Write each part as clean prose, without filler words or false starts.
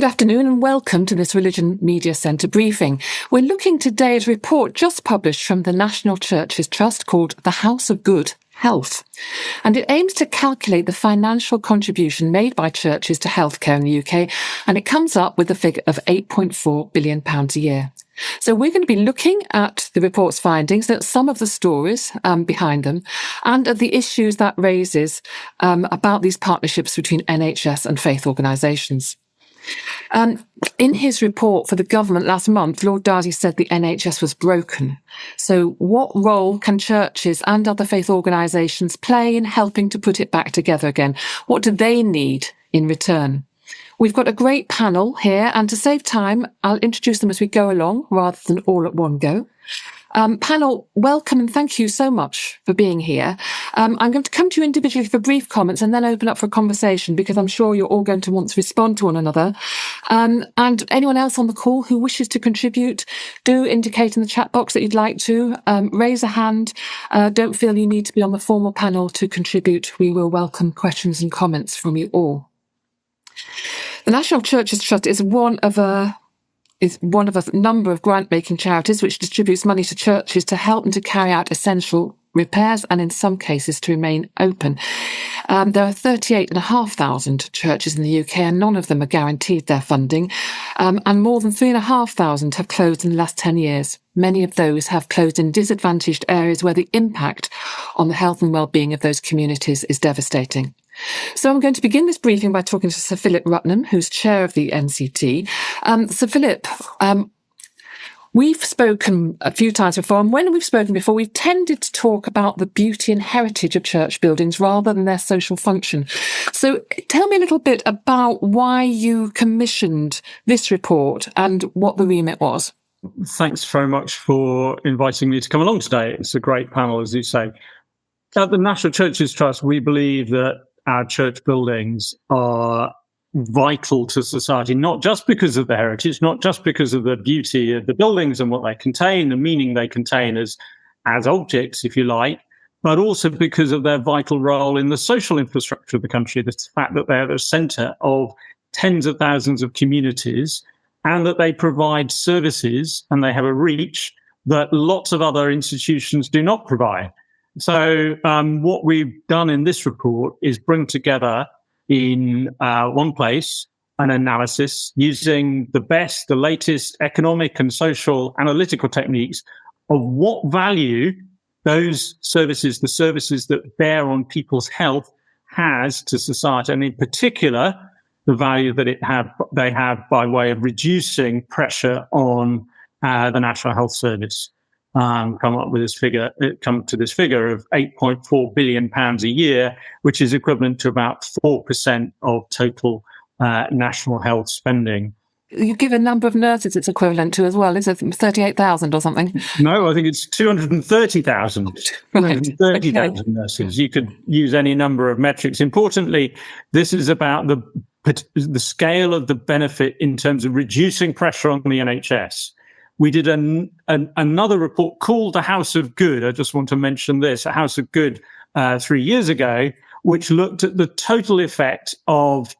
Good afternoon and welcome to this Religion Media Centre briefing. We're looking today at a report just published from the National Churches Trust called The House of Good Health. And it aims to calculate the financial contribution made by churches to healthcare in the UK, and it comes up with a figure of £8.4 billion a year. So we're going to be looking at the report's findings, at some of the stories behind them, and at the issues that raises about these partnerships between NHS and faith organisations. In his report for the government last month, Lord Darzi said the NHS was broken. So what role can churches and other faith organisations play in helping to put it back together again? What do they need in return? We've got a great panel here, and to save time, I'll introduce them as we go along rather than all at one go. Panel, welcome and thank you so much for being here. I'm going to come to you individually for brief comments and then open up for a conversation, because I'm sure you're all going to want to respond to one another. And anyone else on the call who wishes to contribute, do indicate in the chat box that you'd like to. Raise a hand. Don't feel you need to be on the formal panel to contribute. We will welcome questions and comments from you all. The National Churches Trust is one of a number of grant-making charities which distributes money to churches to help them to carry out essential repairs and in some cases to remain open. There are 38,500 churches in the UK and none of them are guaranteed their funding, and more than 3,500 have closed in the last 10 years. Many of those have closed in disadvantaged areas where the impact on the health and well-being of those communities is devastating. So I'm going to begin this briefing by talking to Sir Philip Rutnam, who's chair of the NCT. Sir Philip, we've spoken a few times before, and when we've spoken before, we've tended to talk about the beauty and heritage of church buildings rather than their social function. So tell me a little bit about why you commissioned this report and what the remit was. Thanks very much for inviting me to come along today. It's a great panel, as you say. At the National Churches Trust, we believe that our church buildings are vital to society, not just because of the heritage, not just because of the beauty of the buildings and what they contain, the meaning they contain as objects, if you like, but also because of their vital role in the social infrastructure of the country, the fact that they're at the centre of tens of thousands of communities and that they provide services and they have a reach that lots of other institutions do not provide. So what we've done in this report is bring together in one place an analysis using the best, the latest economic and social analytical techniques of what value those services, the services that bear on people's health, has to society, and in particular, the value that they have by way of reducing pressure on the National Health Service. Come to this figure of £8.4 billion a year, which is equivalent to about 4% of total national health spending. You give a number of nurses it's equivalent to as well. Is it 38,000 or something? No, I think it's 230,000. Right. 230,000 nurses. You could use any number of metrics. Importantly, this is about the scale of the benefit in terms of reducing pressure on the NHS. We did another report called The House of Good. I just want to mention this, A House of Good 3 years ago, which looked at the total effect of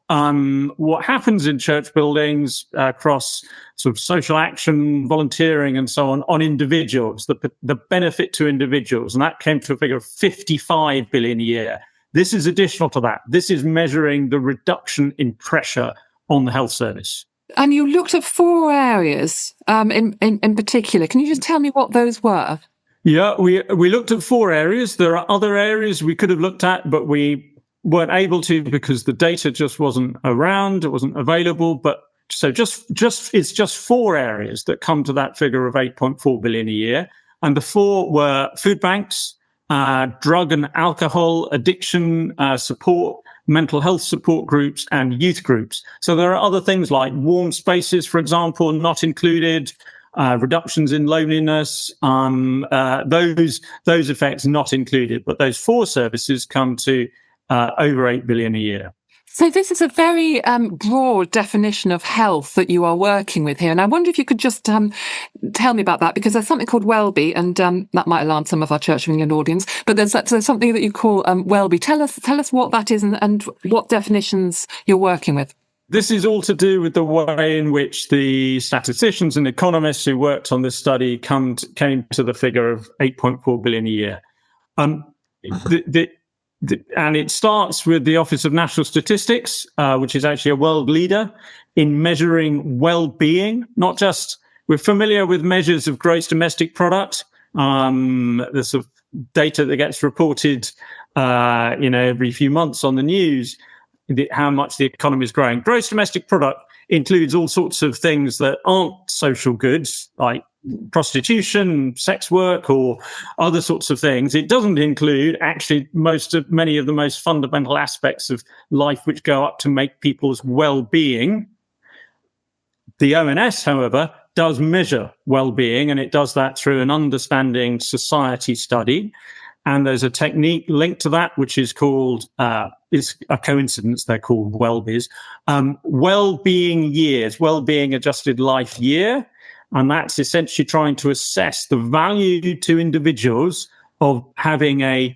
what happens in church buildings across sort of social action, volunteering and so on individuals, the benefit to individuals. And that came to a figure of 55 billion a year. This is additional to that. This is measuring the reduction in pressure on the health service. And you looked at four areas in particular. Can you just tell me what those were? Yeah, we looked at four areas. There are other areas we could have looked at, but we weren't able to because the data just wasn't around, it wasn't available. But so it's just four areas that come to that figure of 8.4 billion a year. And the four were food banks, drug and alcohol addiction support, mental health support groups, and youth groups. So there are other things like warm spaces, for example, not included, reductions in loneliness, those effects not included. But those four services come to over 8 billion a year. So this is a very broad definition of health that you are working with here. And I wonder if you could just tell me about that, because there's something called Wellbe, and that might alarm some of our Church of England audience, but there's something that you call Wellbe. Tell us what that is and what definitions you're working with. This is all to do with the way in which the statisticians and economists who worked on this study came to the figure of 8.4 billion a year. And it starts with the Office of National Statistics, which is actually a world leader in measuring well-being. Not just, we're familiar with measures of gross domestic product, the sort of data that gets reported, every few months on the news, how much the economy is growing. Gross domestic product includes all sorts of things that aren't social goods, like prostitution, sex work, or other sorts of things. It doesn't include actually many of the most fundamental aspects of life which go up to make people's well-being. The ONS, however, does measure well-being, and it does that through an understanding society study. And there's a technique linked to that, which is called, it's a coincidence, they're called WellBiz, well-being years, well-being adjusted life year. And that's essentially trying to assess the value to individuals of having a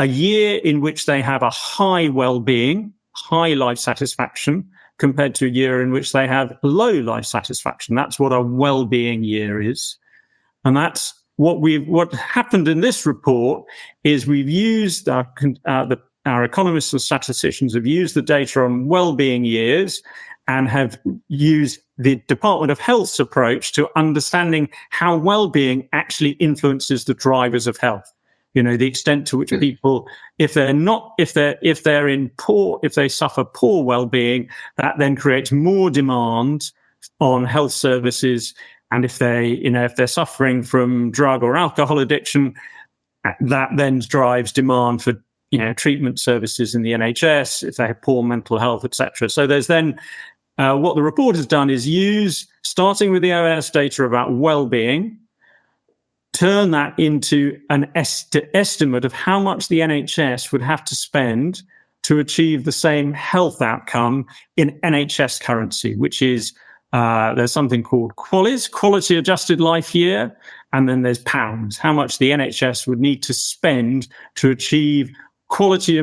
year in which they have a high well-being, high life satisfaction, compared to a year in which they have low life satisfaction. That's what a well-being year is. And that's what happened in this report is we've used our economists and statisticians have used the data on well-being years and have used the Department of Health's approach to understanding how well-being actually influences the drivers of health. The extent to which people, if they suffer poor well-being, that then creates more demand on health services. And if they're suffering from drug or alcohol addiction, that then drives demand for, treatment services in the NHS, if they have poor mental health, etc. So there's then, what the report has done is starting with the ONS data about well-being, turn that into an estimate of how much the NHS would have to spend to achieve the same health outcome in NHS currency, which is, there's something called QALYS, Quality Adjusted Life Year, and then there's pounds, how much the NHS would need to spend to achieve quality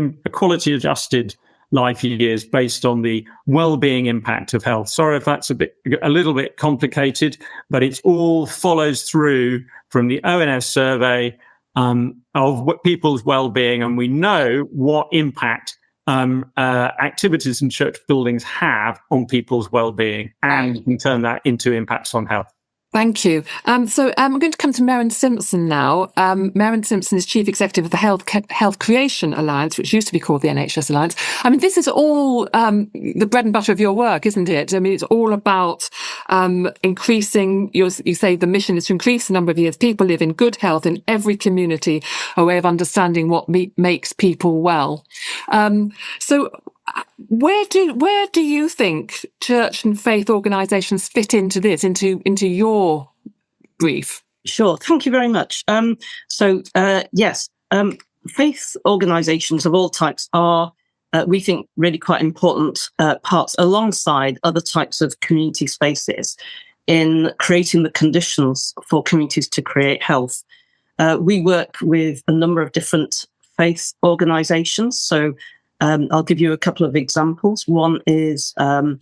adjusted life years based on the well-being impact of health. Sorry if that's a little bit complicated, but it all follows through from the ONS survey of what people's well-being, and we know what impact activities in church buildings have on people's well-being, and you can turn that into impacts on health. Thank you. So I'm going to come to Merryn Simpson now. Merryn Simpson is Chief Executive of the Health Creation Alliance, which used to be called the NHS Alliance. I mean, this is all the bread and butter of your work, isn't it? I mean, it's all about increasing, you say the mission is to increase the number of years people live in good health in every community, a way of understanding what makes people well. So where do you think church and faith organisations fit into this, into your brief? Sure. Thank you very much. Yes, faith organisations of all types are, we think, really quite important parts alongside other types of community spaces in creating the conditions for communities to create health. We work with a number of different faith organisations. So I'll give you a couple of examples. One is in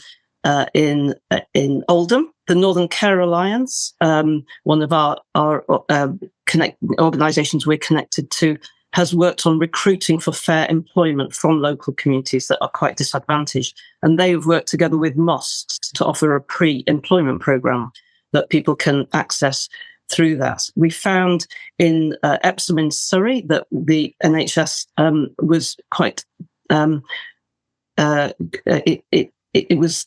Oldham, the Northern Care Alliance, one of our organisations we're connected to, has worked on recruiting for fair employment from local communities that are quite disadvantaged. And they've worked together with mosques to offer a pre-employment programme that people can access through that. We found in Epsom in Surrey that the NHS was quite it was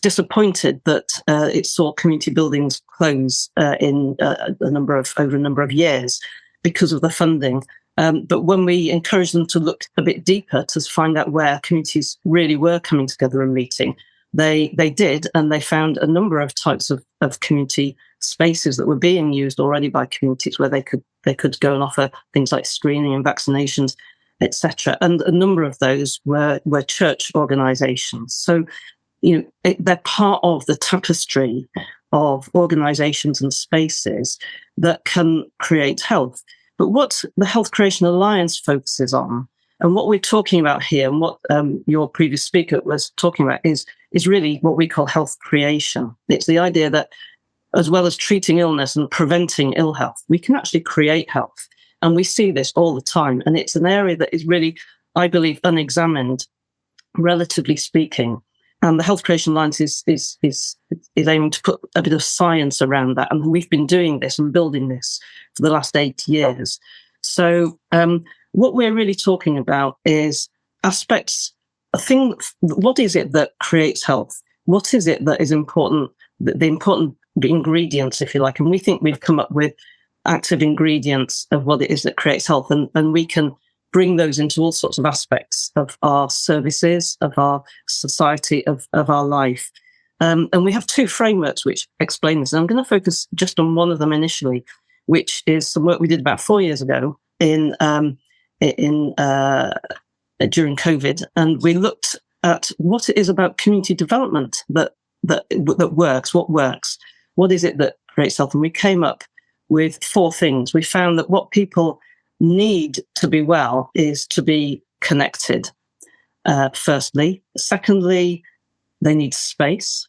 disappointed that it saw community buildings close in over a number of years because of the funding. But when we encouraged them to look a bit deeper to find out where communities really were coming together and meeting, they did, and they found a number of types of community spaces that were being used already by communities where they could go and offer things like screening and vaccinations, etc. And a number of those were church organisations. So, they're part of the tapestry of organisations and spaces that can create health. But what the Health Creation Alliance focuses on And what we're talking about here, and what your previous speaker was talking about, is really what we call health creation. It's the idea that as well as treating illness and preventing ill health, we can actually create health. And we see this all the time. And it's an area that is really, I believe, unexamined, relatively speaking. And the Health Creation Alliance is aiming to put a bit of science around that. And we've been doing this and building this for the last 8 years. So what we're really talking about is aspects, what is it that creates health? What is it that is important, the important ingredients, if you like? And we think we've come up with active ingredients of what it is that creates health. And we can bring those into all sorts of aspects of our services, of our society, of our life. And we have 2 frameworks which explain this. And I'm going to focus just on one of them initially, which is some work we did about 4 years ago during COVID. And we looked at what it is about community development that works, what is it that creates health. And we came up with 4 things. We found that what people need to be well is to be connected, firstly. Secondly, they need space.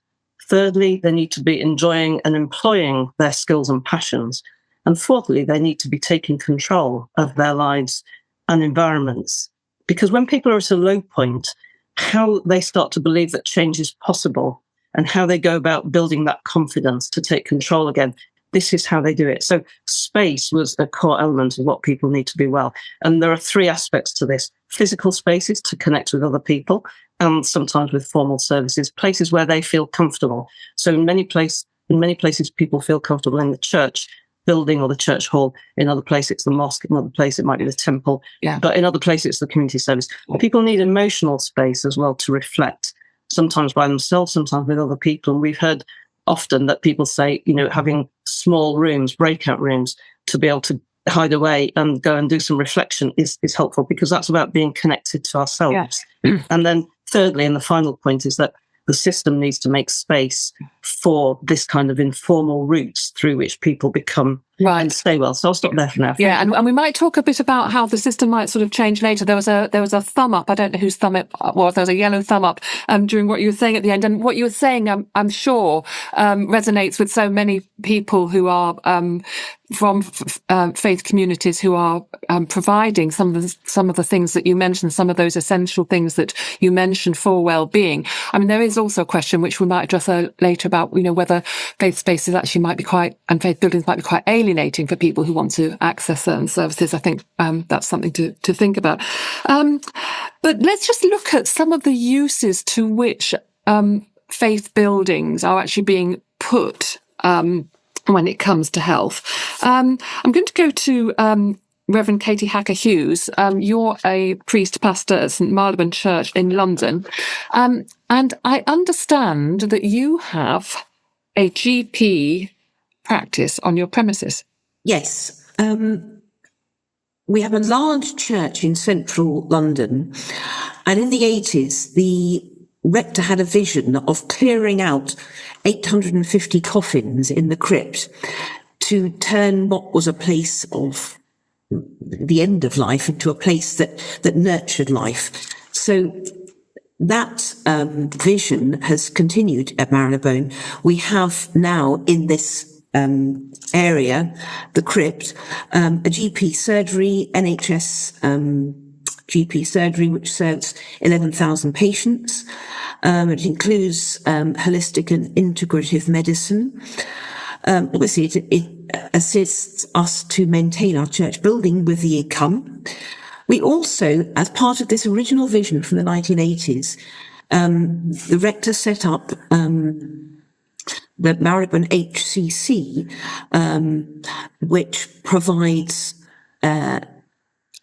Thirdly, they need to be enjoying and employing their skills and passions. And fourthly, they need to be taking control of their lives and environments. Because when people are at a low point, how they start to believe that change is possible and how they go about building that confidence to take control again, this is how they do it. So space was a core element of what people need to be well. And there are 3 aspects to this: physical spaces to connect with other people, and sometimes with formal services, places where they feel comfortable. So in many places, people feel comfortable in the church building or the church hall. In other places, it's the mosque. In other places, it might be the temple. Yeah. But in other places, it's the community service. People need emotional space as well to reflect, sometimes by themselves, sometimes with other people. And we've heard often that people say, having small rooms, breakout rooms, to be able to hide away and go and do some reflection is helpful, because that's about being connected to ourselves. Yes. And then thirdly, and the final point, is that the system needs to make space for this kind of informal routes through which people become and stay well. So I'll stop there for now. Yeah, and we might talk a bit about how the system might sort of change later. There was a thumb up. I don't know whose thumb it was. There was a yellow thumb up during what you were saying at the end. And what you were saying, I'm sure, resonates with so many people who are from faith communities who are providing some of the things that you mentioned, some of those essential things that you mentioned for well-being. I mean, there is also a question which we might address later about, whether faith spaces actually might be and faith buildings might be quite alienating for people who want to access certain services. I think that's something to think about. But let's just look at some of the uses to which faith buildings are actually being put when it comes to health. I'm going to go to Reverend Katie Hacker-Hughes. You're a priest pastor at St Marylebone Church in London. And I understand that you have a GP practice on your premises. Yes. We have a large church in central London. And in the 80s, the rector had a vision of clearing out 850 coffins in the crypt to turn what was a place of the end of life into a place that nurtured life. So that vision has continued at Marylebone. We have now in this area, the crypt, a GP surgery, NHS GP surgery, which serves 11,000 patients. It includes holistic and integrative medicine. Obviously, it assists us to maintain our church building with the income. We also, as part of this original vision from the 1980s, the rector set up the Marylebone HCC, which provides...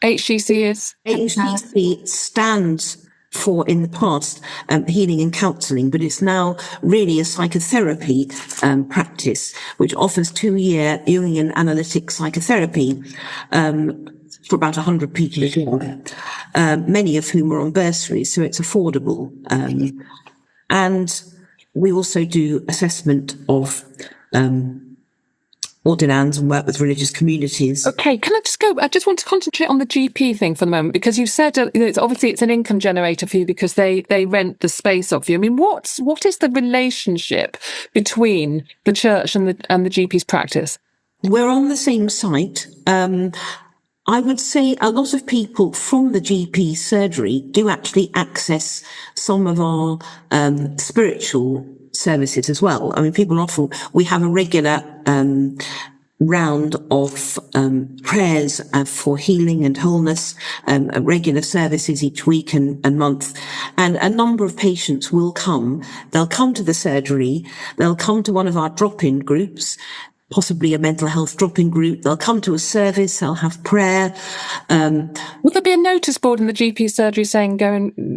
HCC is? HCC stands for, in the past, healing and counselling, but it's now really a psychotherapy practice, which offers 2-year Jungian analytic psychotherapy for about 100 people a year, many of whom are on bursaries, so it's affordable. And we also do assessment of ordinands and work with religious communities. Okay, can I just go? I just want to concentrate on the GP thing for the moment, because you said it's an income generator for you because they rent the space off you. I mean, what is the relationship between the church and the GP's practice? We're on the same site. I would say a lot of people from the GP surgery do actually access some of our spiritual services as well. I mean, we have a regular round of prayers for healing and wholeness, regular services each week and month. And a number of patients will come. They'll come to the surgery. They'll come to one of our drop-in groups, possibly a mental health drop-in group. They'll come to a service. They'll have prayer. Will there be a notice board in the GP surgery saying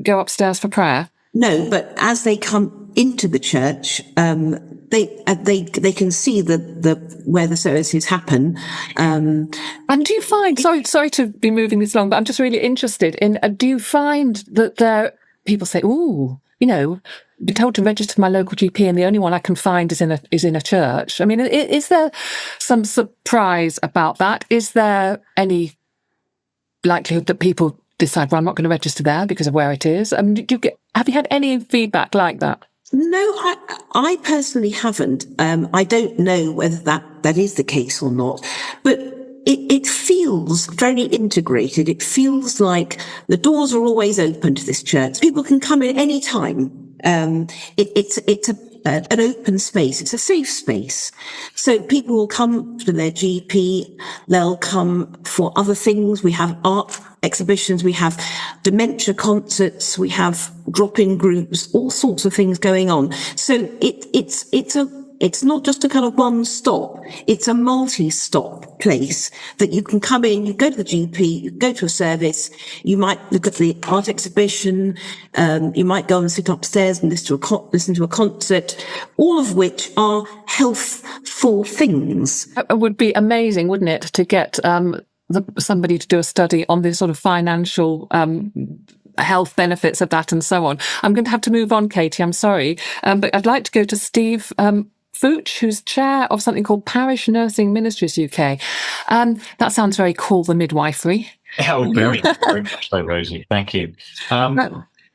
go upstairs for prayer? No, but as they come into the church, they can see where the services happen. And do you find, sorry to be moving this along, but I'm just really interested in, do you find that people say, ooh, be told to register my local GP and the only one I can find is in a church? I mean, is there some surprise about that? Is there any likelihood that people decide, well, I'm not going to register there because of where it is? I mean, have you had any feedback like that? No, I personally haven't. I don't know whether that is the case or not, but it feels very integrated. It feels like the doors are always open to this church. People can come in any time. It's an open space. It's a safe space. So people will come to their GP. They'll come for other things. We have art exhibitions. We have dementia concerts. We have drop-in groups, all sorts of things going on. So it's not just a kind of one stop. It's a multi-stop place that you can come in, you go to the GP, you go to a service, you might look at the art exhibition, you might go and sit upstairs and listen to a concert, all of which are healthful things. It would be amazing, wouldn't it, to get somebody to do a study on the sort of financial health benefits of that and so on. I'm going to have to move on, Katie, I'm sorry. But I'd like to go to Steve Fooch, who's chair of something called Parish Nursing Ministries UK. That sounds very cool, the midwifery. Oh, very, very much so, Rosie. Thank you.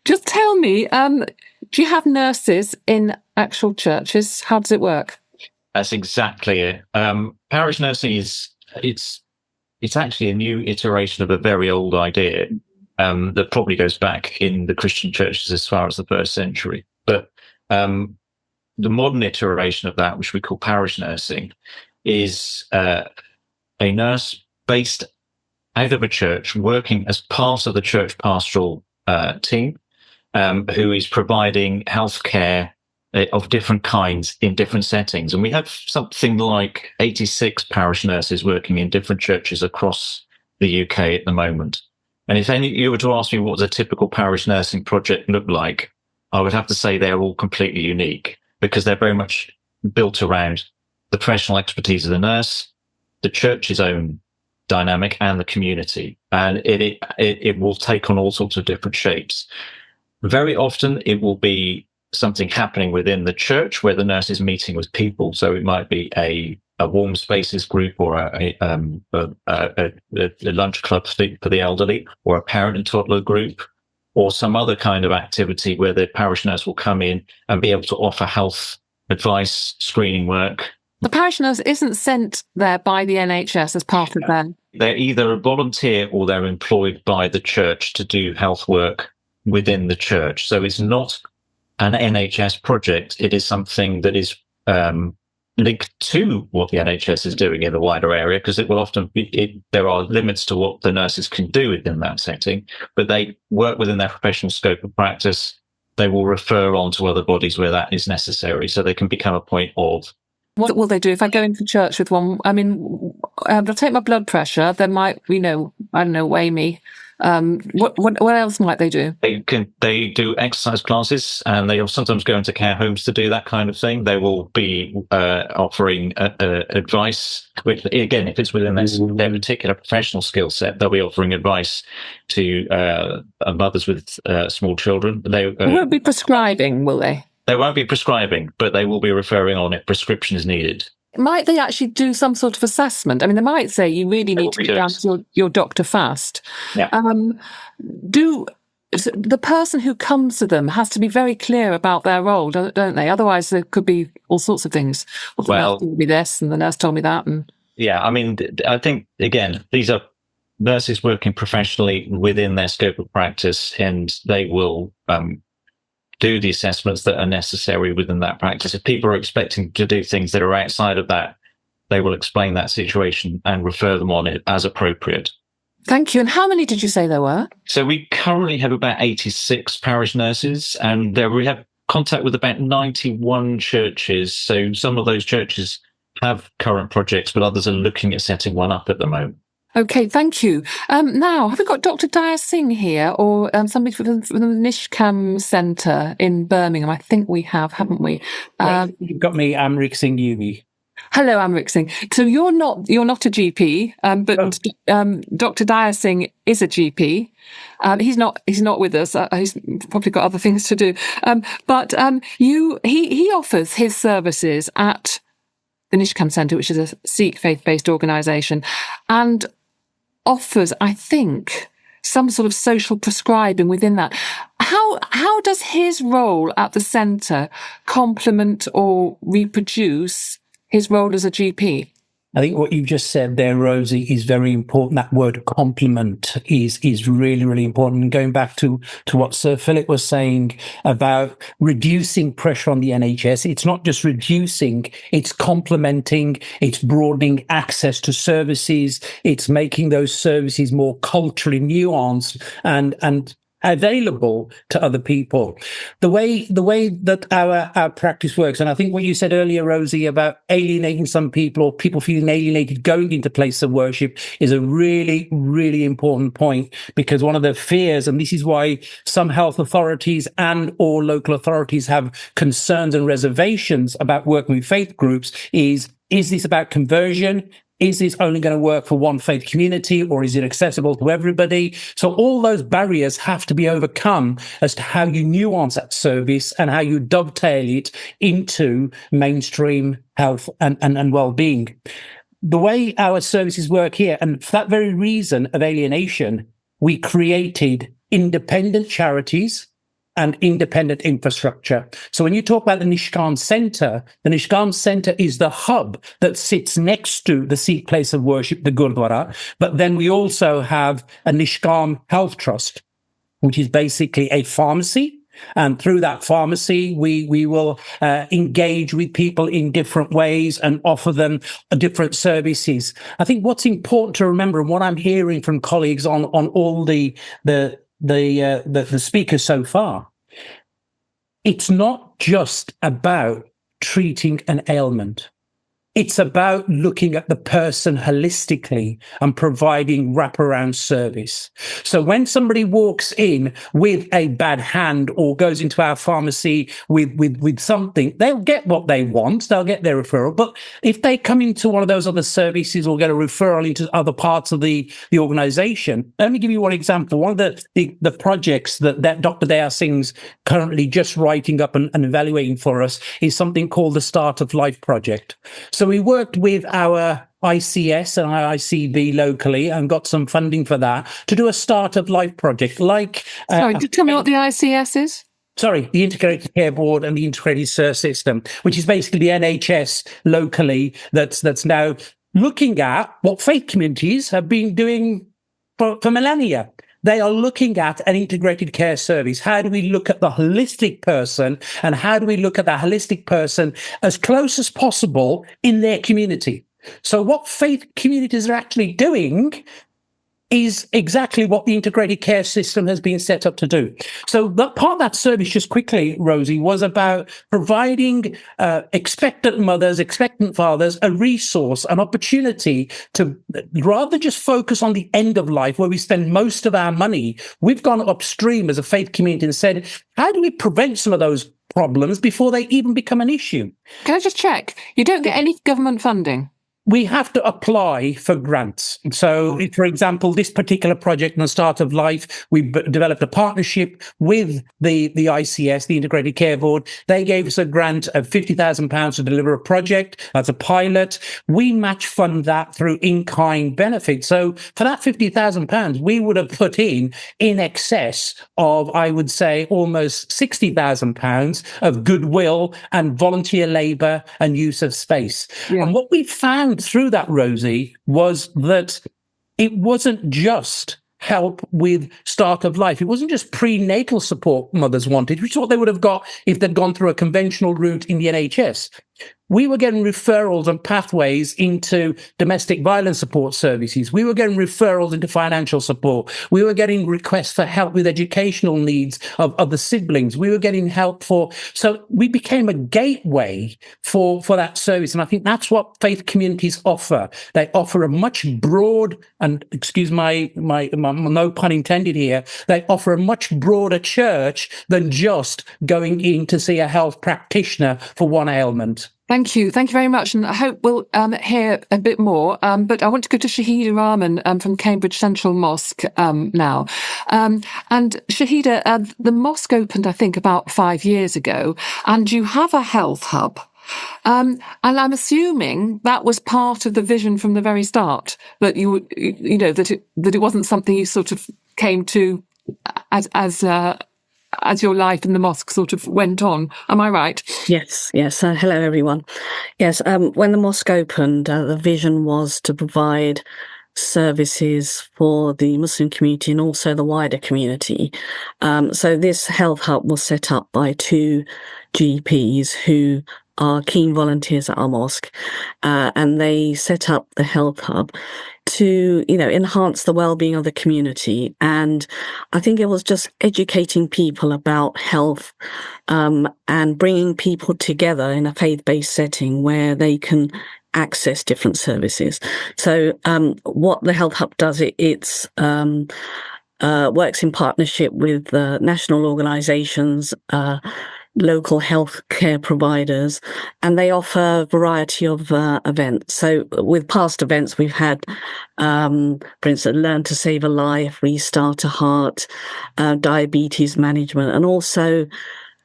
Just tell me, do you have nurses in actual churches? How does it work? That's exactly it. Parish nursing it's actually a new iteration of a very old idea that probably goes back in the Christian churches as far as the 1st century. But the modern iteration of that, which we call parish nursing, is a nurse based out of a church working as part of the church pastoral team, who is providing healthcare of different kinds in different settings. And we have something like 86 parish nurses working in different churches across the UK at the moment. And if you were to ask me what does a typical parish nursing project look like, I would have to say they're all completely unique, because they're very much built around the professional expertise of the nurse, the church's own dynamic, and the community. And it will take on all sorts of different shapes. Very often it will be something happening within the church where the nurse is meeting with people. So it might be a warm spaces group, or a lunch club for the elderly, or a parent and toddler group, or some other kind of activity where the parish nurse will come in and be able to offer health advice, screening work. The parish nurse isn't sent there by the NHS as part of that. They're either a volunteer or they're employed by the church to do health work within the church. So it's not an NHS project. It is something that is linked to what the NHS is doing in the wider area, because it will often be, there are limits to what the nurses can do within that setting, but they work within their professional scope of practice. They will refer on to other bodies where that is necessary, so they can become a point of. What will they do if I go into church with one? I mean, they'll take my blood pressure. They might, weigh me. What else might they do? They do exercise classes, and they will sometimes go into care homes to do that kind of thing. They will be offering advice, which, again, if it's within their particular professional skill set, they'll be offering advice to mothers with small children. They won't be prescribing, will they? They won't be prescribing, but they will be referring on if prescription is needed. might they actually do some sort of assessment? I mean, they might say you really need to get down to your doctor fast. Yeah. The person who comes to them has to be very clear about their role, don't they? Otherwise, there could be all sorts of things. Well, the nurse told me this, and the nurse told me that. And yeah, I mean, I think, again, these are nurses working professionally within their scope of practice, and they will do the assessments that are necessary within that practice. If people are expecting to do things that are outside of that, they will explain that situation and refer them on it as appropriate. Thank you. And how many did you say there were? So we currently have about 86 parish nurses, and we have contact with about 91 churches. So some of those churches have current projects, but others are looking at setting one up at the moment. Okay, thank you. Now, have we got Dr. Daya Singh here, or somebody from the Nishkam Centre in Birmingham? I think we have, haven't we? You've got me, Amrik Singh Yubi. Hello, Amrik Singh. So you're not a GP, but Dr. Daya Singh is a GP. He's not with us. He's probably got other things to do. But he offers his services at the Nishkam Centre, which is a Sikh faith-based organisation, and offers, I think, some sort of social prescribing within that. How does his role at the centre complement or reproduce his role as a GP? I think what you've just said there, Rosie, is very important. That word complement is really, really important. And going back to what Sir Philip was saying about reducing pressure on the NHS, it's not just reducing, it's complementing, it's broadening access to services, it's making those services more culturally nuanced and available to other people. The way that our practice works, and I think what you said earlier, Rosie, about alienating some people or people feeling alienated going into place of worship is a really, really important point, because one of the fears, and this is why some health authorities and or local authorities have concerns and reservations about working with faith groups, is this about conversion? Is this only going to work for one faith community, or is it accessible to everybody? So all those barriers have to be overcome as to how you nuance that service and how you dovetail it into mainstream health and well-being. The way our services work here, and for that very reason of alienation, we created independent charities and independent infrastructure. So when you talk about the Nishkam Centre is the hub that sits next to the Sikh place of worship, the Gurdwara. But then we also have a Nishkam Health Trust, which is basically a pharmacy. And through that pharmacy, we will engage with people in different ways and offer them different services. I think what's important to remember, and what I'm hearing from colleagues on all the speakers so far, it's not just about treating an ailment. It's about looking at the person holistically and providing wraparound service. So when somebody walks in with a bad hand or goes into our pharmacy with something, they'll get what they want. They'll get their referral. But if they come into one of those other services or get a referral into other parts of the organization, let me give you one example. One of the projects that Dr. Daya Singh's currently just writing up and evaluating for us is something called the Start of Life Project. So we worked with our ICS and our ICB locally and got some funding for that to do a Start of Life project. Sorry, tell me what the ICS is. Sorry, the Integrated Care Board and the Integrated Care System, which is basically the NHS locally that's now looking at what faith communities have been doing for millennia. They are looking at an integrated care service. How do we look at the holistic person, and how do we look at that holistic person as close as possible in their community? So what faith communities are actually doing is exactly what the integrated care system has been set up to do. So that part of that service, just quickly, Rosie, was about providing expectant mothers, expectant fathers, a resource, an opportunity to rather just focus on the end of life where we spend most of our money. We've gone upstream as a faith community and said, how do we prevent some of those problems before they even become an issue? Can I just check? You don't get any government funding? we have to apply for grants. So, for example, this particular project, on the Start of Life, we developed a partnership with the ICS, the Integrated Care Board. They gave us a grant of £50,000 to deliver a project as a pilot. We match fund that through in-kind benefits. So for that £50,000, we would have put in excess of, I would say, almost £60,000 of goodwill and volunteer labour and use of space. Yeah. And what we found through that, Rosie, was that it wasn't just help with start of life. It wasn't just prenatal support mothers wanted, which is what they would have got if they'd gone through a conventional route in the NHS. We were getting referrals and pathways into domestic violence support services. We were getting referrals into financial support. We were getting requests for help with educational needs of the siblings. We were getting help so we became a gateway for that service. And I think that's what faith communities offer. They offer a much broad, and excuse my no pun intended here, they offer a much broader church than just going in to see a health practitioner for one ailment. Thank you. Thank you very much. And I hope we'll hear a bit more. But I want to go to Shahida Rahman from Cambridge Central Mosque now. And Shahida, the mosque opened, I think, about 5 years ago, and you have a health hub. And I'm assuming that was part of the vision from the very start, that that it wasn't something you sort of came to as your life in the mosque sort of went on. Am I right? Yes. Hello, everyone. Yes, when the mosque opened, the vision was to provide services for the Muslim community and also the wider community. So this health hub was set up by 2 GPs who are keen volunteers at our mosque, and they set up the health hub to, enhance the well-being of the community. And I think it was just educating people about health, and bringing people together in a faith-based setting where they can access different services. So, what the health hub does, it's works in partnership with national organisations, local health care providers, and they offer a variety of events. So with past events, we've had, for instance, Learn to Save a Life, Restart a Heart, diabetes management, and also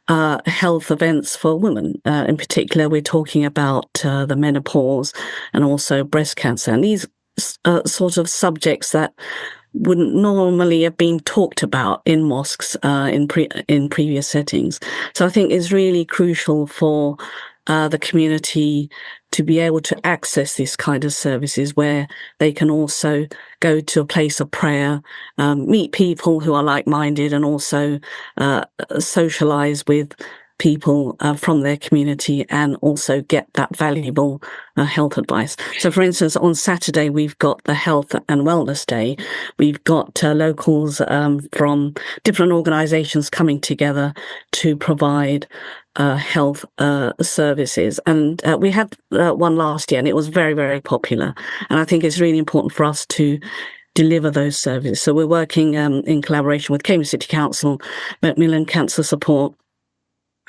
health events for women. In particular, we're talking about the menopause and also breast cancer. And these sort of subjects that wouldn't normally have been talked about in mosques in previous settings. So I think it's really crucial for the community to be able to access this kind of services where they can also go to a place of prayer, meet people who are like-minded, and also socialize with people from their community and also get that valuable health advice. So, for instance, on Saturday, we've got the Health and Wellness Day. We've got locals from different organisations coming together to provide health services. And we had one last year, and it was very, very popular. And I think it's really important for us to deliver those services. So we're working in collaboration with Cambridge City Council, Macmillan Cancer Support,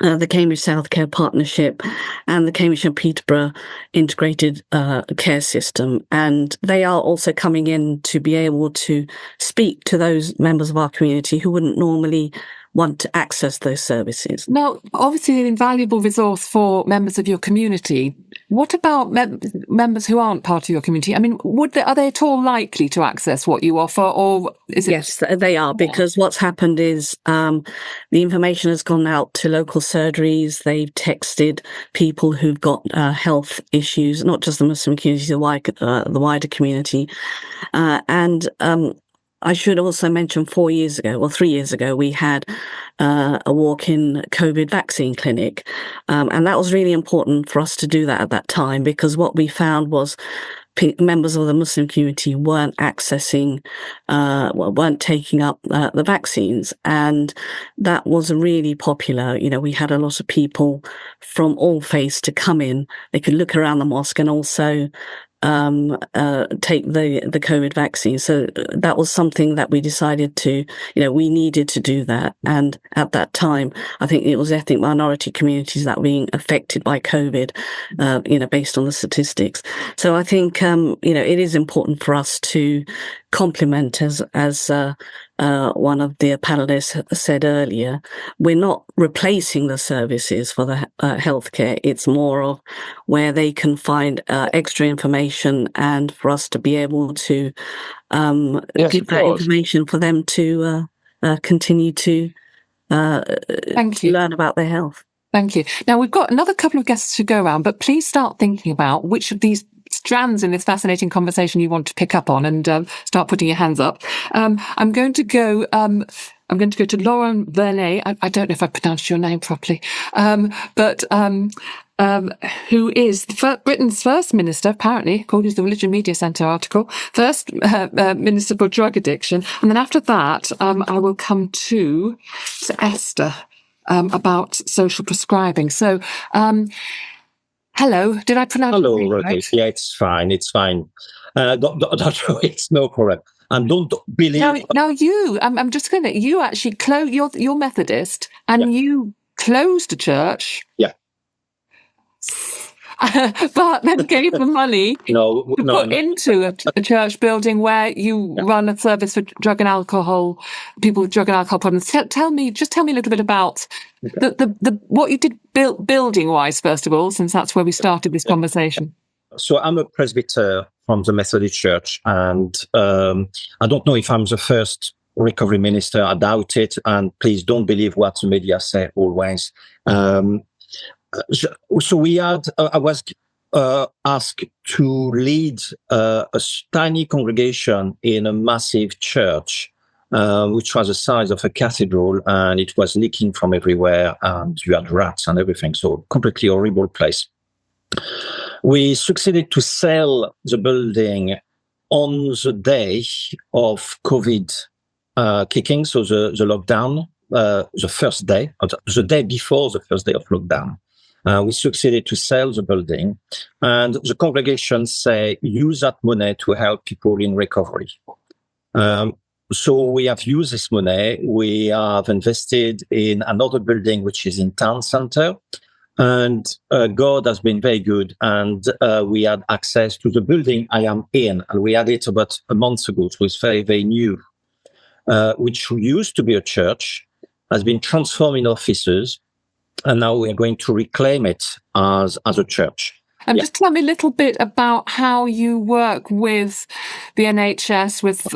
the Cambridge South Care Partnership, and the Cambridge and Peterborough Integrated Care System. And they are also coming in to be able to speak to those members of our community who wouldn't normally want to access those services. Now, obviously an invaluable resource for members of your community. What about members who aren't part of your community? I mean, are they at all likely to access what you offer, or is it? Yes, they are, because what's happened is the information has gone out to local surgeries. They've texted people who've got health issues, not just the Muslim community, the wider community. I should also mention 3 years ago, we had a walk-in COVID vaccine clinic. And that was really important for us to do that at that time, because what we found was members of the Muslim community weren't accessing, weren't taking up the vaccines. And that was really popular. We had a lot of people from all faiths to come in. They could look around the mosque and also take the COVID vaccine. So that was something that we decided to, we needed to do that. And at that time, I think it was ethnic minority communities that were being affected by COVID, based on the statistics. So I think, it is important for us to complement, as one of the panelists said earlier, we're not replacing the services for the healthcare. It's more of where they can find extra information, and for us to be able to give that information for them to continue to learn about their health. Thank you. Now, we've got another couple of guests to go around, but please start thinking about which of these strands in this fascinating conversation you want to pick up on, and start putting your hands up. I'm going to go to Lauren Vernet. I don't know if I pronounced your name properly, but who is Britain's first minister, apparently, according to the Religion Media Centre article, first minister for drug addiction. And then after that, I will come to Esther about social prescribing. So, hello, did I pronounce Hello, it Rosie. right? Yeah, it's fine. Don't it's no problem. And don't believe. Now I'm just going to, you actually you're Methodist, and you closed a church. Yeah. But then gave the money to put into a church building where you run a service for drug and alcohol, people with drug and alcohol problems. Tell me a little bit about the what you did building wise, first of all, since that's where we started this conversation. So I'm a presbyter from the Methodist Church, and I don't know if I'm the first recovery minister. I doubt it, and please don't believe what the media say always. So we had, I was asked to lead a tiny congregation in a massive church, which was the size of a cathedral, and it was leaking from everywhere, and you had rats and everything. So completely horrible place. We succeeded to sell the building on the day of COVID kicking, so the lockdown, the first day, the day before the first day of lockdown. We succeeded to sell the building, and the congregation say, use that money to help people in recovery. So we have used this money. We have invested in another building, which is in town center, and God has been very good. And we had access to the building I am in, and we had it about a month ago. So it's very, very new, which used to be a church, has been transformed in offices. And now we're going to reclaim it as a church. And just tell me a little bit about how you work with the NHS, with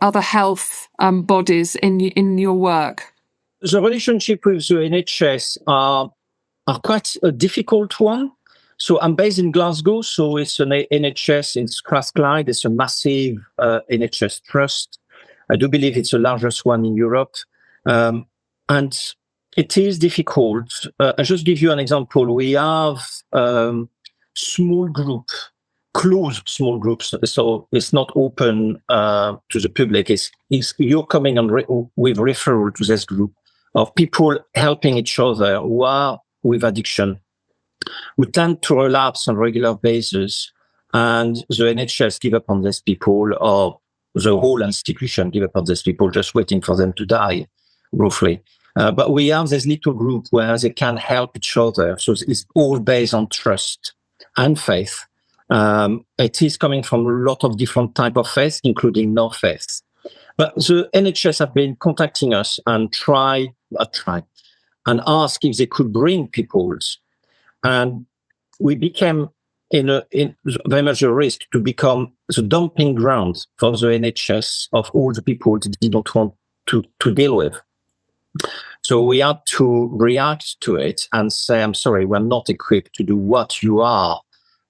other health bodies in your work. The relationship with the NHS are quite a difficult one. So I'm based in Glasgow, so it's an NHS in Strathclyde. It's a massive NHS trust. I do believe it's the largest one in Europe. And it is difficult. I'll just give you an example. We have small group, closed small groups. So it's not open to the public. It's you're coming on with referral to this group of people helping each other who are with addiction. We tend to relapse on a regular basis, and the NHS give up on these people, or the whole institution give up on these people, just waiting for them to die, roughly. But we have this little group where they can help each other. So it's all based on trust and faith. It is coming from a lot of different type of faith, including no faith. But the NHS have been contacting us and try and ask if they could bring people. And we became in very much a risk to become the dumping ground for the NHS of all the people that did not want to deal with. So we had to react to it and say, I'm sorry, we're not equipped to do what you are,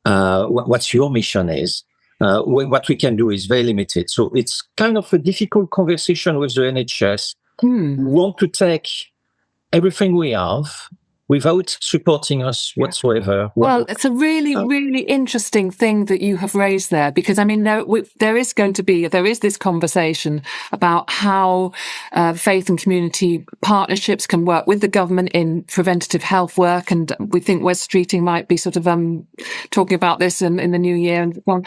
what your mission is. What we can do is very limited. So it's kind of a difficult conversation with the NHS. We want to take everything we have without supporting us whatsoever. Well, it's a really, really interesting thing that you have raised there, because I mean, there is this conversation about how faith and community partnerships can work with the government in preventative health work, and we think West Streeting might be sort of talking about this in the new year and so on.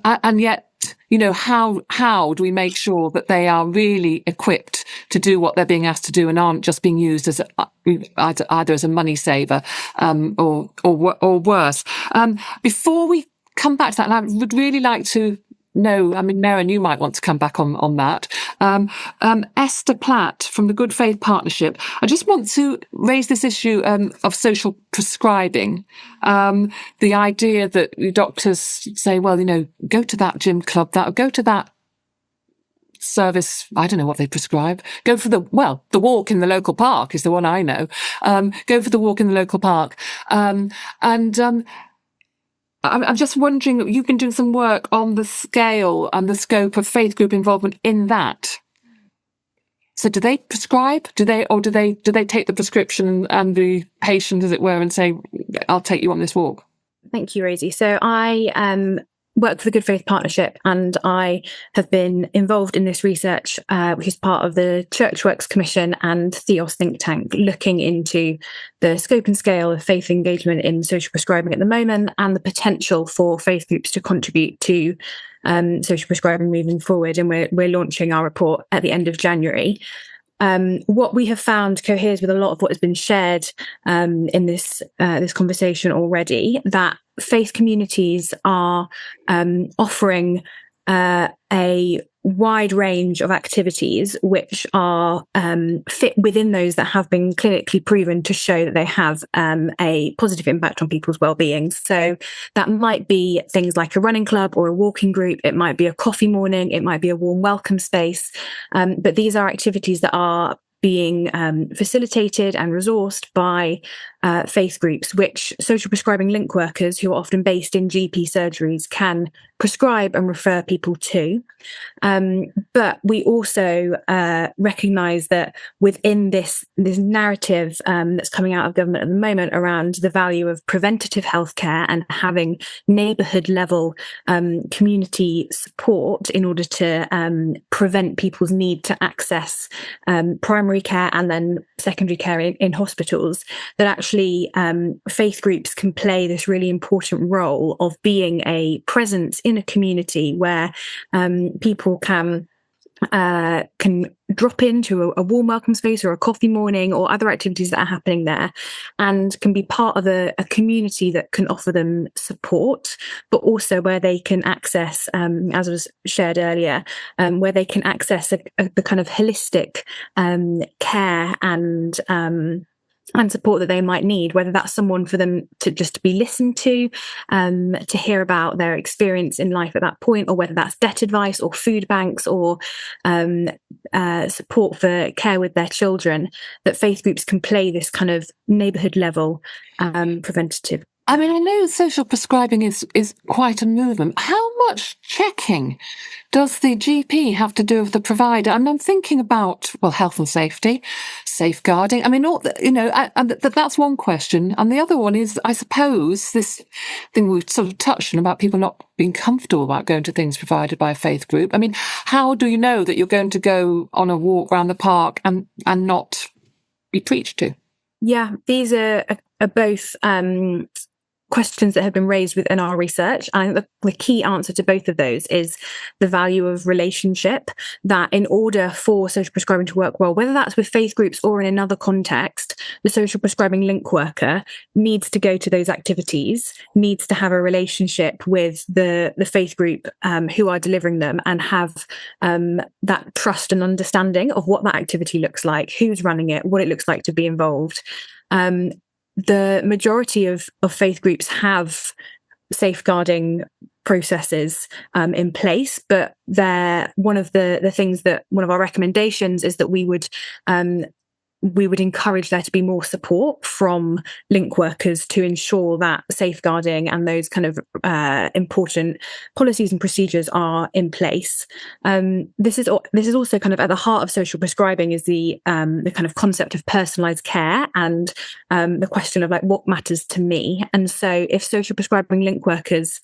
And yet, you know, how do we make sure that they are really equipped to do what they're being asked to do and aren't just being used as either as a money saver or worse? Before we come back to that, and I would really like to know, I mean, Maren, you might want to come back on that. Esther Platt from the Good Faith Partnership. I just want to raise this issue of social prescribing. The idea that doctors say, well, you know, go to that gym club, go to that service, I don't know what they prescribe. Go for the walk in the local park is the one I know. Go for the walk in the local park. I'm just wondering, you've been doing some work on the scale and the scope of faith group involvement in that. So do they prescribe? Do they take the prescription and the patient, as it were, and say, I'll take you on this walk? Thank you, Rosie. So I work for the Good Faith Partnership, and I have been involved in this research, which is part of the Churchworks Commission and Theos think tank, looking into the scope and scale of faith engagement in social prescribing at the moment, and the potential for faith groups to contribute to social prescribing moving forward. And we're launching our report at the end of January. What we have found coheres with a lot of what has been shared in this conversation already, that faith communities are offering a wide range of activities which are fit within those that have been clinically proven to show that they have a positive impact on people's well-being. So that might be things like a running club or a walking group. It might be a coffee morning. It might be a warm welcome space. But these are activities that are being facilitated and resourced by faith groups, which social prescribing link workers, who are often based in GP surgeries, can prescribe and refer people to. But we also recognise that within this narrative that's coming out of government at the moment around the value of preventative healthcare and having neighbourhood level community support in order to prevent people's need to access primary care and then secondary care in hospitals, that actually faith groups can play this really important role of being a presence in a community where people can drop into a warm welcome space or a coffee morning or other activities that are happening there, and can be part of a community that can offer them support, but also where they can access, as was shared earlier, where they can access the kind of holistic care and support that they might need, whether that's someone for them to just be listened to hear about their experience in life at that point, or whether that's debt advice or food banks or support for care with their children, that faith groups can play this kind of neighbourhood level preventative. I mean, I know social prescribing is quite a movement. How much checking does the GP have to do with the provider? I mean, I'm thinking about, well, health and safety, safeguarding. I mean, that's one question. And the other one is, I suppose, this thing we've sort of touched on about people not being comfortable about going to things provided by a faith group. I mean, how do you know that you're going to go on a walk around the park and not be preached to? Yeah, these are both questions that have been raised within our research. I think the key answer to both of those is the value of relationship, that in order for social prescribing to work well, whether that's with faith groups or in another context, the social prescribing link worker needs to go to those activities, needs to have a relationship with the faith group who are delivering them, and have that trust and understanding of what that activity looks like, who's running it, what it looks like to be involved. The majority of faith groups have safeguarding processes in place, but they're one of the things that one of our recommendations is that we would we would encourage there to be more support from link workers to ensure that safeguarding and those kind of important policies and procedures are in place. This is also kind of at the heart of social prescribing, is the kind of concept of personalised care and the question of like, what matters to me. And so if social prescribing link workers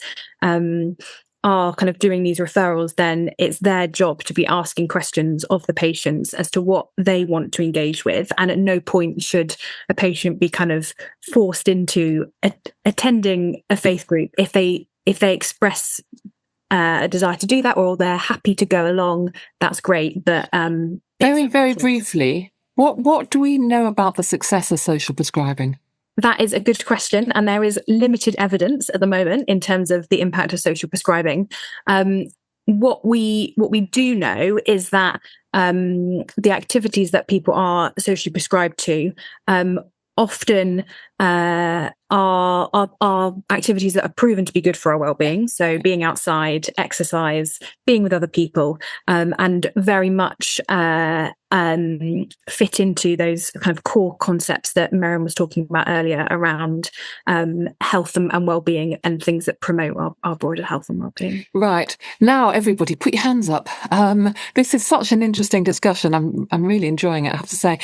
are kind of doing these referrals, then it's their job to be asking questions of the patients as to what they want to engage with. And at no point should a patient be kind of forced into attending a faith group if they express a desire to do that, or they're happy to go along. That's great. But very, very briefly, what do we know about the success of social prescribing? That is a good question, and there is limited evidence at the moment in terms of the impact of social prescribing. What we do know is that the activities that people are socially prescribed to often are activities that are proven to be good for our well-being. So being outside, exercise, being with other people, and very much fit into those kind of core concepts that Miriam was talking about earlier around health and well-being, and things that promote our broader health and well-being. Right. Now, everybody, put your hands up. This is such an interesting discussion. I'm really enjoying it, I have to say.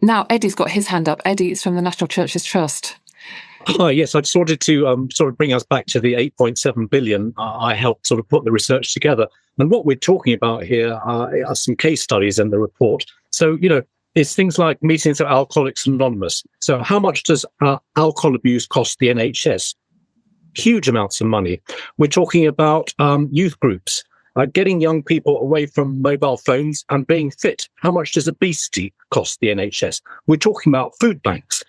Now, Eddie's got his hand up. Eddie is from the National Churches Trust. Hi, yes, I just wanted to sort of bring us back to the 8.7 billion. I helped sort of put the research together. And what we're talking about here are some case studies in the report. So, it's things like meetings of Alcoholics Anonymous. So how much does alcohol abuse cost the NHS? Huge amounts of money. We're talking about youth groups, getting young people away from mobile phones and being fit. How much does obesity cost the NHS? We're talking about food banks.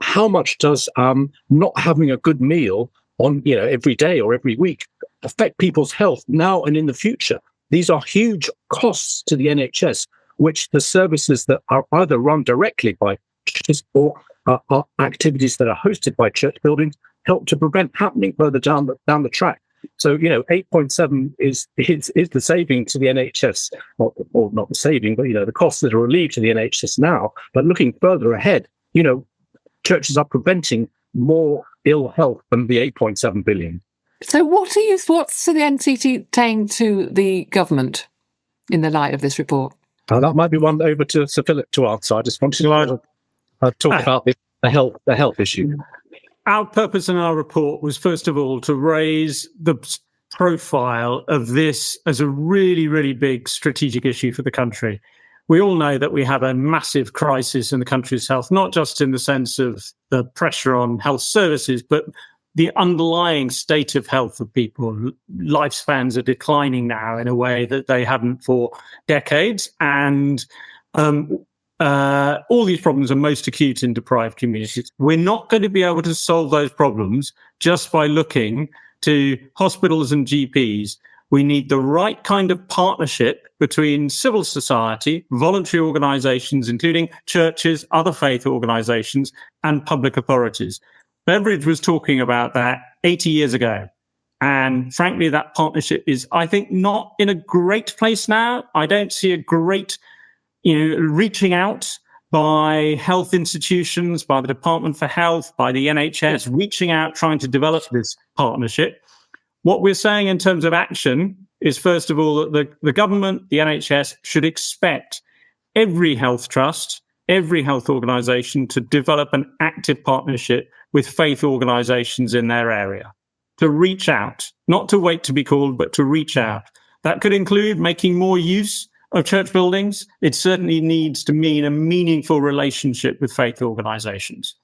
How much does not having a good meal on every day or every week affect people's health now and in the future? These are huge costs to the NHS, which the services that are either run directly by churches or are activities that are hosted by church buildings help to prevent happening further down the track. So, 8.7 is the saving to the NHS, or not the saving, but, the costs that are relieved to the NHS now. But looking further ahead, churches are preventing more ill health than the 8.7 billion. So what's the NCT saying to the government in the light of this report? That might be one over to Sir Philip to answer. I just wanted to talk about the health issue. Our purpose in our report was, first of all, to raise the profile of this as a really, really big strategic issue for the country. We all know that we have a massive crisis in the country's health, not just in the sense of the pressure on health services, but the underlying state of health of people. Lifespans are declining now in a way that they haven't for decades. And all these problems are most acute in deprived communities. We're not going to be able to solve those problems just by looking to hospitals and GPs. We need the right kind of partnership between civil society, voluntary organisations, including churches, other faith organisations, and public authorities. Beveridge was talking about that 80 years ago. And frankly, that partnership is, I think, not in a great place now. I don't see a great reaching out by health institutions, by the Department for Health, by the NHS, reaching out, trying to develop this partnership. What we're saying in terms of action is, first of all, that the government, the NHS, should expect every health trust, every health organisation to develop an active partnership with faith organisations in their area, to reach out, not to wait to be called, but to reach out. That could include making more use of church buildings. It certainly needs to mean a meaningful relationship with faith organisations.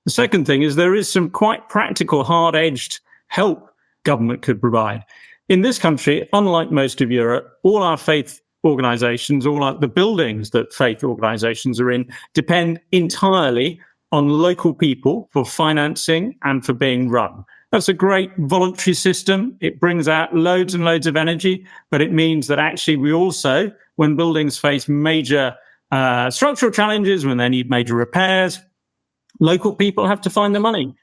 The second thing is there is some quite practical, hard-edged help government could provide. In this country, unlike most of Europe, all our faith organisations, the buildings that faith organisations are in, depend entirely on local people for financing and for being run. That's a great voluntary system. It brings out loads and loads of energy, but it means that actually we also, when buildings face major structural challenges, when they need major repairs, local people have to find the money.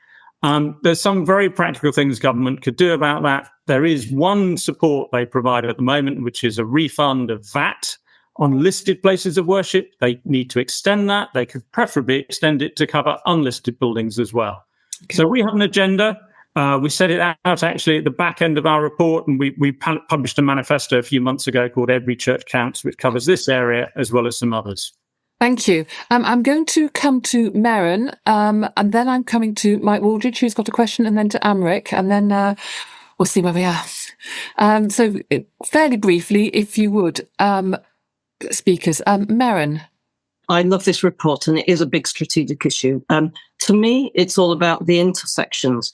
There's some very practical things government could do about that. There is one support they provide at the moment, which is a refund of VAT on listed places of worship. They need to extend that. They could preferably extend it to cover unlisted buildings as well. Okay. So we have an agenda. We set it out actually at the back end of our report, and we published a manifesto a few months ago called Every Church Counts, which covers this area as well as some others. Thank you. I'm going to come to Merrin, and then I'm coming to Mike Waldridge, who's got a question, and then to Amric, and then we'll see where we are. So fairly briefly, if you would, speakers. Merrin. I love this report, and it is a big strategic issue. To me, it's all about the intersections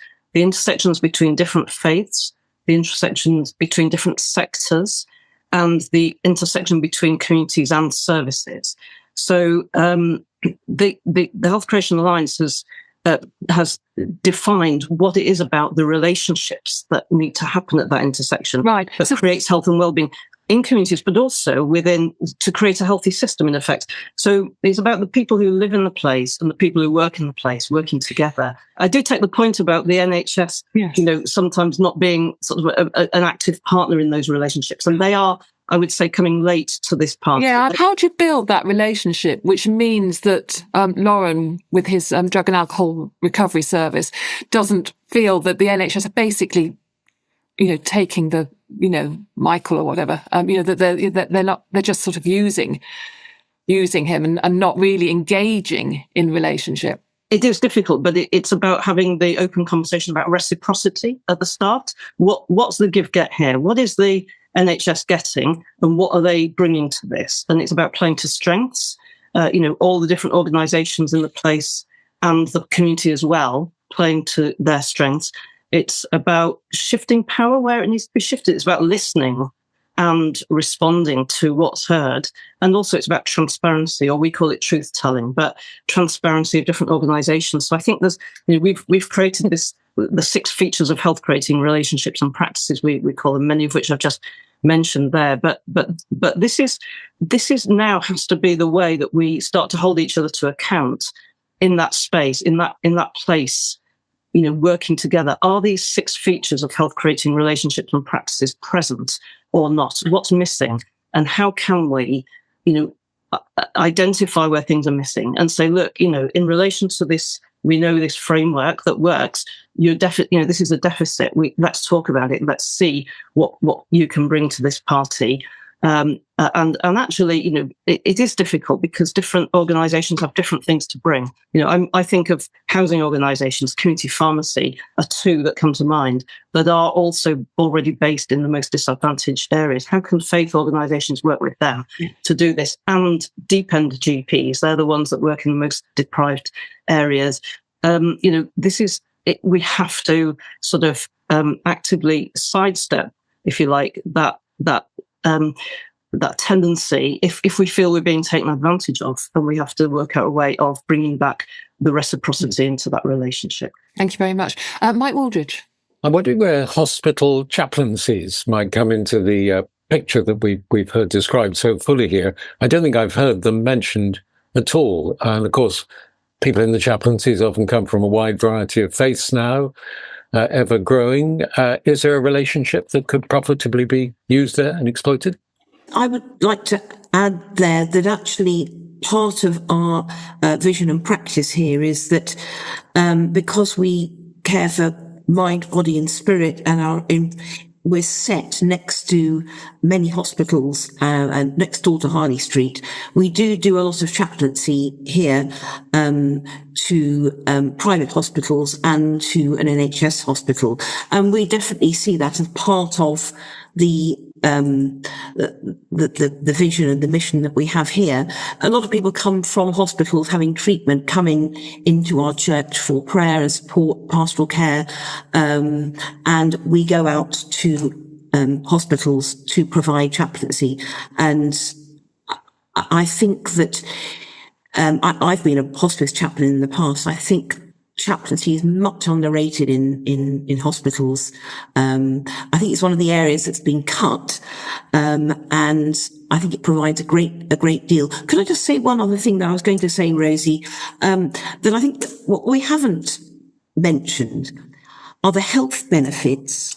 between different faiths, the intersections between different sectors, and the intersection between communities and services. So the Health Creation Alliance has defined what it is about the relationships that need to happen at that intersection, right? That creates health and well-being in communities, but also within, to create a healthy system, in effect. So it's about the people who live in the place and the people who work in the place working together. I do take the point about the NHS, yes, sometimes not being sort of an active partner in those relationships, and they are, I would say, coming late to this part. Yeah, and how do you build that relationship, which means that Lauren, with his drug and alcohol recovery service, doesn't feel that the NHS are basically, taking the, Michael or whatever, that they're not, they're just sort of using him and not really engaging in relationship. It is difficult, but it's about having the open conversation about reciprocity at the start. What's the give-get here? What is the NHS getting, and what are they bringing to this? And it's about playing to strengths. All the different organisations in the place and the community as well, playing to their strengths. It's about shifting power where it needs to be shifted. It's about listening and responding to what's heard. And also it's about transparency, or we call it truth telling, but transparency of different organisations. So I think there's, we've created the 6 features of health creating relationships and practices, we call them, many of which I've just mentioned there. But this is now has to be the way that we start to hold each other to account in that space, in that place, working together. Are these 6 features of health creating relationships and practices present or not? What's missing? And how can we, identify where things are missing and say, look, in relation to this, we know this framework that works. This is a deficit. Let's talk about it. Let's see what you can bring to this party. And actually, it is difficult because different organisations have different things to bring. I think of housing organisations, community pharmacy are 2 that come to mind that are also already based in the most disadvantaged areas. How can faith organisations work with them to do this? And deep end GPs, they're the ones that work in the most deprived areas. This is it. We have to sort of actively sidestep, if you like, that tendency, if we feel we're being taken advantage of, then we have to work out a way of bringing back the reciprocity into that relationship. Thank you very much. Mike Waldridge. I'm wondering where hospital chaplaincies might come into the picture that we've heard described so fully here. I don't think I've heard them mentioned at all. And of course, people in the chaplaincies often come from a wide variety of faiths now, ever growing. Is there a relationship that could profitably be used there and exploited? I would like to add there that actually part of our vision and practice here is that because we care for mind, body and spirit and we're set next to many hospitals and next door to Harley Street, we do a lot of chaplaincy here to private hospitals and to an NHS hospital. And we definitely see that as part of the vision and the mission that we have here. A lot of people come from hospitals having treatment, coming into our church for prayer and support, pastoral care, and we go out to hospitals to provide chaplaincy. And I think that I've been a hospice chaplain in the past. I think chaplaincy is much underrated in hospitals. I think it's one of the areas that's been cut, and I think it provides a great deal. Could I just say one other thing that I was going to say, Rosie? That I think what we haven't mentioned are the health benefits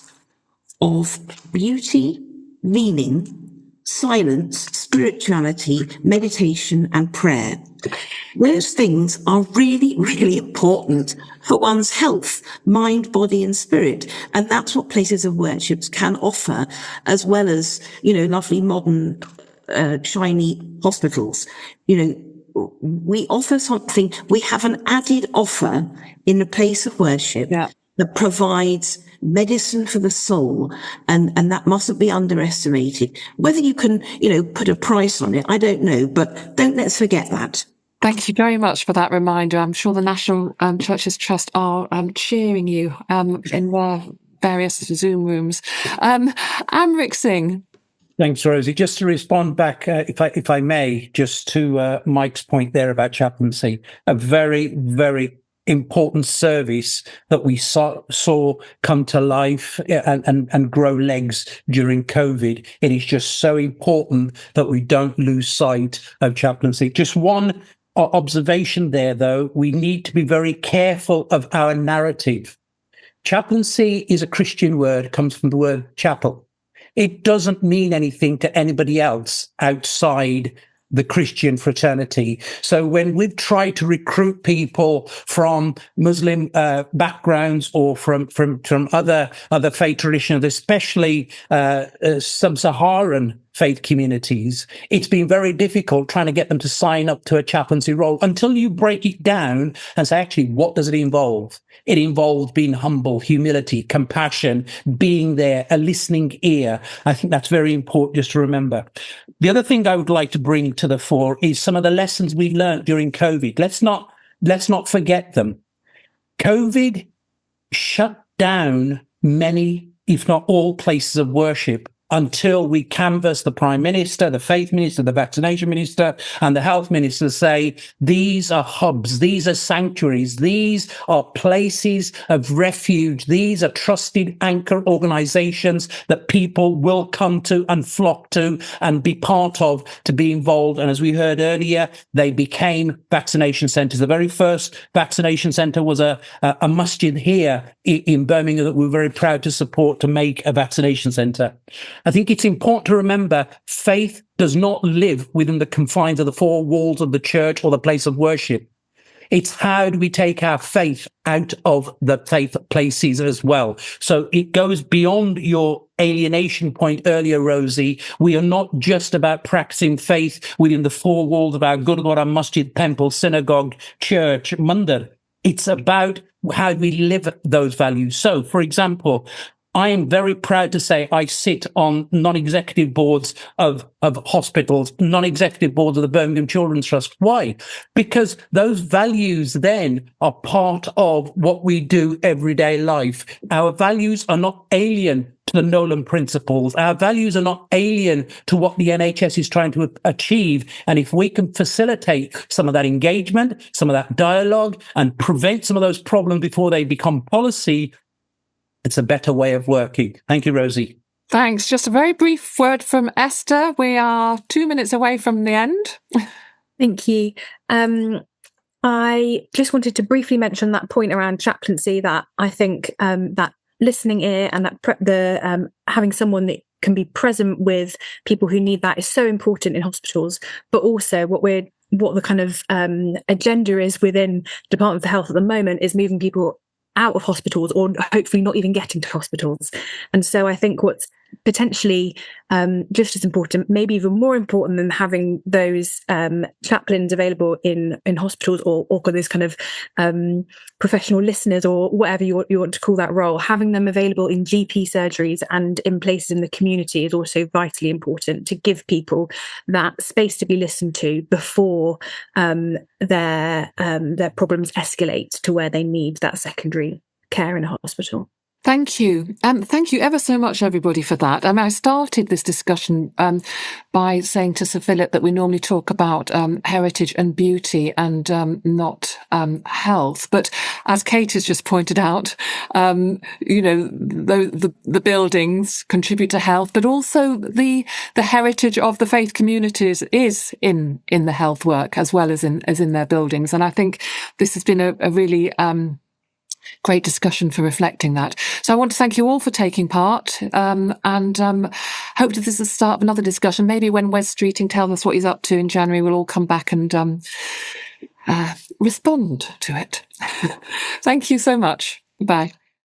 of beauty, meaning, silence, spirituality, meditation, and prayer. Those things are really, really important for one's health, mind, body, and spirit. And that's what places of worship can offer, as well as, lovely modern, shiny hospitals. We offer something, we have an added offer in the place of worship that provides medicine for the soul, and that mustn't be underestimated. Whether you can, put a price on it, I don't know, but don't let's forget that. Thank you very much for that reminder. I'm sure the National Churches Trust are cheering you in their various Zoom rooms. Amrit Singh. Thanks, Rosie. Just to respond back, if I may, just to Mike's point there about chaplaincy, a very, very important service that we saw come to life and grow legs during COVID. It is just so important that we don't lose sight of chaplaincy. Just one observation there, though, we need to be very careful of our narrative. Chaplaincy is a Christian word, comes from the word chapel. It doesn't mean anything to anybody else outside the Christian fraternity. So when we've tried to recruit people from Muslim backgrounds or from other faith traditions, especially sub-Saharan faith communities, it's been very difficult trying to get them to sign up to a chaplaincy role until you break it down and say, actually, what does it involve? It involves being humble, humility, compassion, being there, a listening ear. I think that's very important just to remember. The other thing I would like to bring to the fore is some of the lessons we learned during COVID. Let's not forget them. COVID shut down many, if not all, places of worship until we canvass the Prime Minister, the Faith Minister, the Vaccination Minister, and the Health Minister say, these are hubs, these are sanctuaries, these are places of refuge, these are trusted anchor organizations that people will come to and flock to and be part of, to be involved. And as we heard earlier, they became vaccination centres. The very first vaccination centre was a masjid here in Birmingham that we were very proud to support to make a vaccination centre. I think it's important to remember faith does not live within the confines of the four walls of the church or the place of worship. It's how do we take our faith out of the faith places as well. So it goes beyond your alienation point earlier, Rosie. We are not just about practicing faith within the four walls of our Gurdwara, masjid, temple, synagogue, church, mandir. It's about how we live those values. So, for example, I am very proud to say I sit on non-executive boards of hospitals, non-executive boards of the Birmingham Children's Trust. Why? Because those values then are part of what we do everyday life. Our values are not alien to the Nolan principles. Our values are not alien to what the NHS is trying to achieve. And if we can facilitate some of that engagement, some of that dialogue, and prevent some of those problems before they become policy, it's a better way of working. Thank you, Rosie. Thanks. Just a very brief word from Esther. We are 2 minutes away from the end. Thank you. I just wanted to briefly mention that point around chaplaincy, that I think that listening ear and that having someone that can be present with people who need that is so important in hospitals, but also what the kind of agenda is within Department of Health at the moment is moving people out of hospitals, or hopefully not even getting to hospitals. And so I think what's potentially just as important, maybe even more important than having those chaplains available in hospitals or those kind of professional listeners or whatever you want to call that role, having them available in GP surgeries and in places in the community is also vitally important to give people that space to be listened to before their problems escalate to where they need that secondary care in a hospital. Thank you. Thank you ever so much, everybody, for that. I started this discussion by saying to Sir Philip that we normally talk about heritage and beauty and not health. But as Kate has just pointed out, the buildings contribute to health, but also the heritage of the faith communities is in the health work as well as in their buildings. And I think this has been a really great discussion for reflecting that. So I want to thank you all for taking part and hope this is the start of another discussion. Maybe when Wes Streeting tells us what he's up to in January, we'll all come back and respond to it. Thank you so much. Bye.